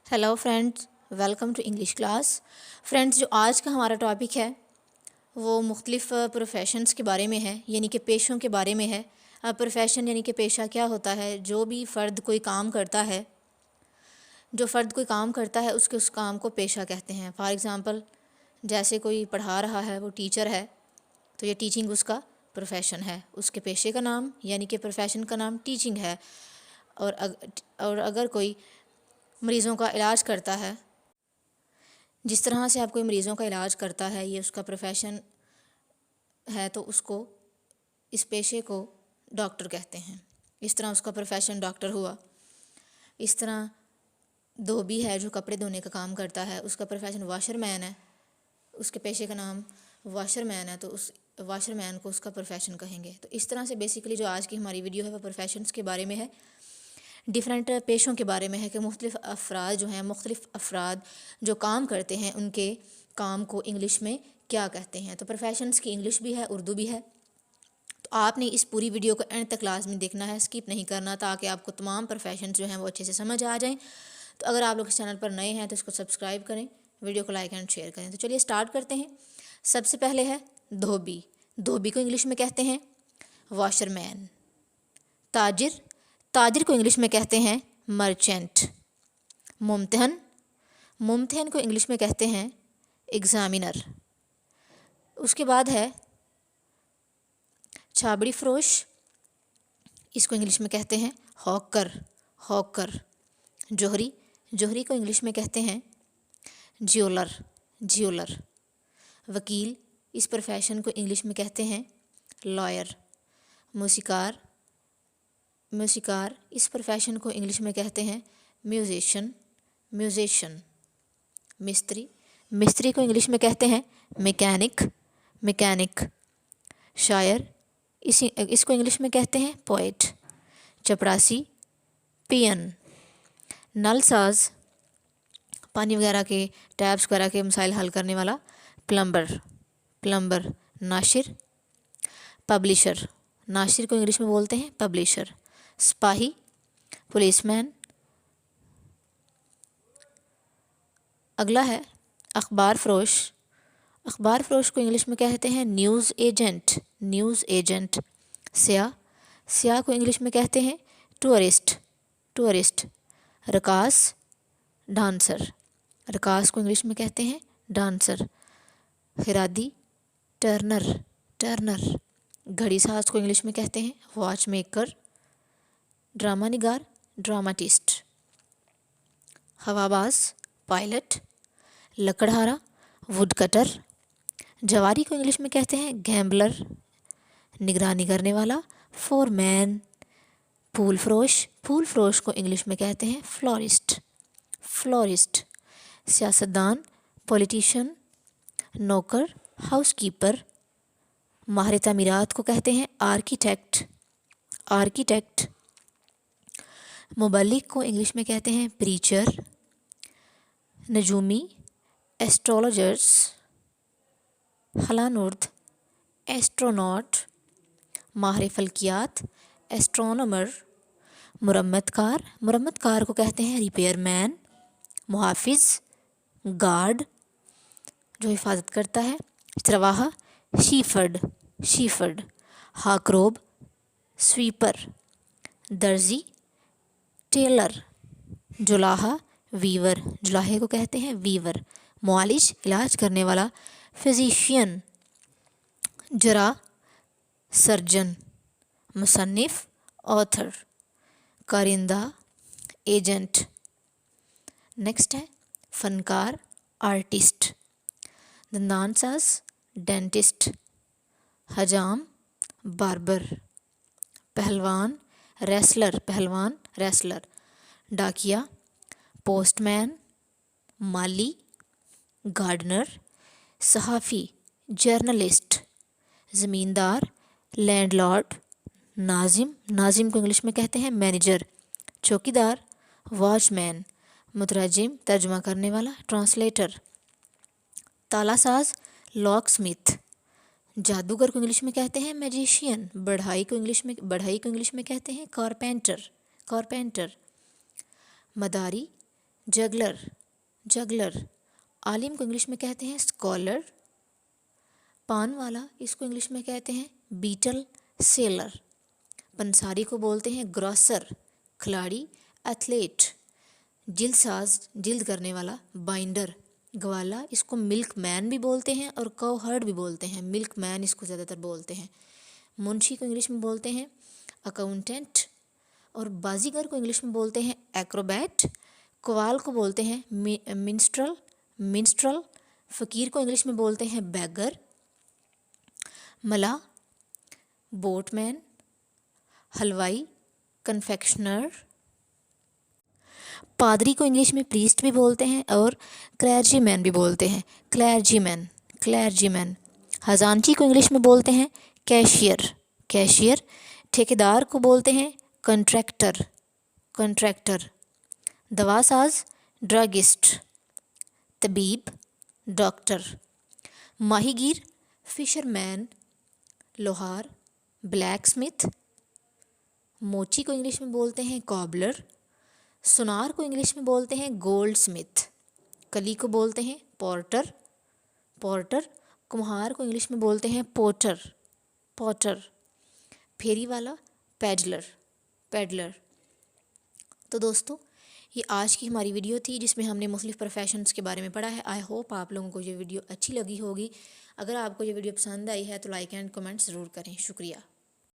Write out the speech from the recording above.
Hello friends, welcome to English class. Friends, जो आज का हमारा टॉपिक है वो मुख्तलिफ़ प्रोफेशंस के बारे में है, यानी कि पेशों के बारे में है। प्रोफेशन यानी कि पेशा क्या होता है? जो भी फ़र्द कोई काम करता है, जो फ़र्द कोई काम करता है उस काम को पेशा कहते हैं। फॉर एग्ज़ाम्पल, जैसे कोई पढ़ा रहा है, वो टीचर है, तो ये टीचिंग उसका प्रोफेशन है। उसके पेशे का नाम यानी कि प्रोफेशन का नाम टीचिंग है। और अगर कोई मरीज़ों का इलाज करता है, जिस तरह से आप कोई मरीज़ों का इलाज करता है, ये उसका प्रोफेशन है, तो उसको इस पेशे को डॉक्टर कहते हैं। इस तरह उसका प्रोफेशन डॉक्टर हुआ। इस तरह धोबी है जो कपड़े धोने का काम करता है, उसका प्रोफेशन वाशरमैन है, उसके पेशे का नाम वाशरमैन है, तो उस वाशरमैन को उसका प्रोफेशन कहेंगे। तो इस तरह से बेसिकली जो आज की हमारी वीडियो है वो प्रोफेशंस के बारे में है, डिफरेंट पेशों के बारे में है कि मुख्तलिफ़ अफराद जो हैं, मुख्तलिफ़ अफराद जो काम करते हैं, उनके काम को इंग्लिश में क्या कहते हैं। तो प्रोफेशंस की इंग्लिश भी है, उर्दू भी है। तो आपने इस पूरी वीडियो को एंड तक लाजमी देखना है, स्किप नहीं करना, ताकि आपको तमाम प्रोफेशन जो हैं वो अच्छे से समझ आ जाएँ। तो अगर आप लोग इस चैनल पर नए हैं तो इसको सब्सक्राइब करें, वीडियो को लाइक एंड शेयर करें। तो चलिए स्टार्ट करते हैं। सबसे पहले है धोबी। धोबी को इंग्लिश में कहते हैं वॉशरमैन। ताजिर, ताजिर को इंग्लिश में कहते हैं मर्चेंट। मुम्तहन, मुम्तहन को इंग्लिश में कहते हैं एग्ज़ामिनर। उसके बाद है छाबड़ी फरोश, इसको इंग्लिश में कहते हैं हॉकर, हॉकर। जोहरी, जोहरी को इंग्लिश में कहते हैं ज्वेलर, ज्वेलर। वकील, इस प्रोफेशन को इंग्लिश में कहते हैं लॉयर। मूसिकार, मूसिकार, इस प्रोफेशन को इंग्लिश में कहते हैं म्यूजिशियन, म्यूजिशियन। मिस्त्री, मिस्त्री को इंग्लिश में कहते हैं मैकेनिक, मैकेनिक। शायर, इसको इंग्लिश में कहते हैं पोएट। चपरासी, पियन। नलसाज, पानी वगैरह के, टैप्स वगैरह के मसाइल हल करने वाला, plumber, plumber. Nashir, publisher, Nashir को इंग्लिश में बोलते हैं पब्लिशर। सिपाही, पुलिसमैन। अगला है अखबार फरोश, अखबार फरोश को इंग्लिश में कहते हैं न्यूज़ एजेंट, न्यूज़ एजेंट। स्याह, स्याह को इंग्लिश में कहते हैं टूरिस्ट, टूरिस्ट। रकास, डांसर, रकास को इंग्लिश में कहते हैं डांसर। खिरादी, Turner, Turner. घड़ी साज को इंग्लिश में कहते हैं वॉच मेकर। ड्रामा निगार, ड्रामाटिस्ट। हवाबाज, पायलट। लकड़हारा, वुड कटर। जवारी को इंग्लिश में कहते हैं गैम्बलर, निगरानी करने वाला, फोरमैन। फूल फरोश, फूल फरोश को इंग्लिश में कहते हैं फ्लोरिस्ट, फ्लोरिस्ट। सियासतदान, पॉलिटिशियन। नौकर, हाउसकीपर। माहिर तामीरात को कहते हैं आर्किटेक्ट, आर्किटेक्ट। मुबल्लिग को इंग्लिश में कहते हैं प्रीचर। नजूमी, एस्ट्रोलॉजर्स। हलानुर्द, एस्ट्रोनॉट। माहिर फल्कियात, एस्ट्रोनॉमर। मुरम्मतकार, मुरम्मतकार को कहते हैं रिपेयरमैन। मुहाफिज, गार्ड, जो हिफाजत करता है। चरवाहा, शीफर्ड, शीफर्ड। हाकरोब, स्वीपर। दर्जी, टेलर। जुलाहा, वीवर, जुलाहे को कहते हैं वीवर। मुआलिज, इलाज करने वाला, फिजिशियन। जरा, सर्जन। मुसन्निफ, ऑथर। कारिंदा, एजेंट। नेक्स्ट है फनकार, आर्टिस्ट। दंदानसाज, डेंटिस्ट। हजाम, बार्बर। पहलवान, रेसलर, पहलवान, रेसलर। डाकिया, पोस्टमैन। माली, गार्डनर। सहाफ़ी, जर्नलिस्ट। ज़मींदार, लैंडलॉर्ड। नाजिम, नाजिम को इंग्लिश में कहते हैं मैनेजर। चौकीदार, वॉचमैन। मुतरजिम, तर्जुमा करने वाला, ट्रांसलेटर। तालासाज, lock Smith. जादूगर को इंग्लिश में कहते हैं मैजिशियन। बढ़ई को इंग्लिश में कहते हैं कारपेंटर, कारपेंटर। मदारी, جگلر جگلر. عالم کو انگلش میں کہتے ہیں اسکالر. پان والا اس کو انگلش میں کہتے ہیں بیٹل سیلر. پنساری کو بولتے ہیں گراسر. کھلاڑی ایتھلیٹ. جلد ساز جلد کرنے والا بائنڈر. گوالا اس کو ملک مین بھی بولتے ہیں اور کو ہرڈ بھی بولتے ہیں. ملک مین اس کو زیادہ تر بولتے ہیں. منشی کو انگلش میں بولتے ہیں اکاؤنٹنٹ. اور بازیگر کو انگلش میں بولتے ہیں ایکروبیٹ. قوال کو بولتے ہیں منسٹرل. فقیر کو انگلش میں بولتے ہیں بیگر. ملا بوٹ مین. حلوائی کنفیکشنر. پادری کو انگلش میں پریسٹ بھی بولتے ہیں اور کلیرجی مین بھی بولتے ہیں. کلیرجی مین. خزانچی کو انگلش میں بولتے ہیں کیشیئر. ٹھیکیدار کو بولتے ہیں کنٹریکٹر. دوا ساز ڈرگسٹ. طبیب ڈاکٹر. ماہی گیر فشر مین. لوہار بلیک سمتھ. موچی کو انگلش میں بولتے ہیں کابلر. سونار کو انگلش میں بولتے ہیں گولڈ سمتھ. کلی کو بولتے ہیں پورٹر. کمہار کو انگلش میں بولتے ہیں پوٹر. پھیری والا پیڈلر. تو دوستو یہ آج کی ہماری ویڈیو تھی جس میں ہم نے مختلف پروفیشنز کے بارے میں پڑھا ہے. آئی ہوپ آپ لوگوں کو یہ ویڈیو اچھی لگی ہوگی. اگر آپ کو یہ ویڈیو پسند آئی ہے تو لائک اینڈ کمنٹ ضرور کریں. شکریہ.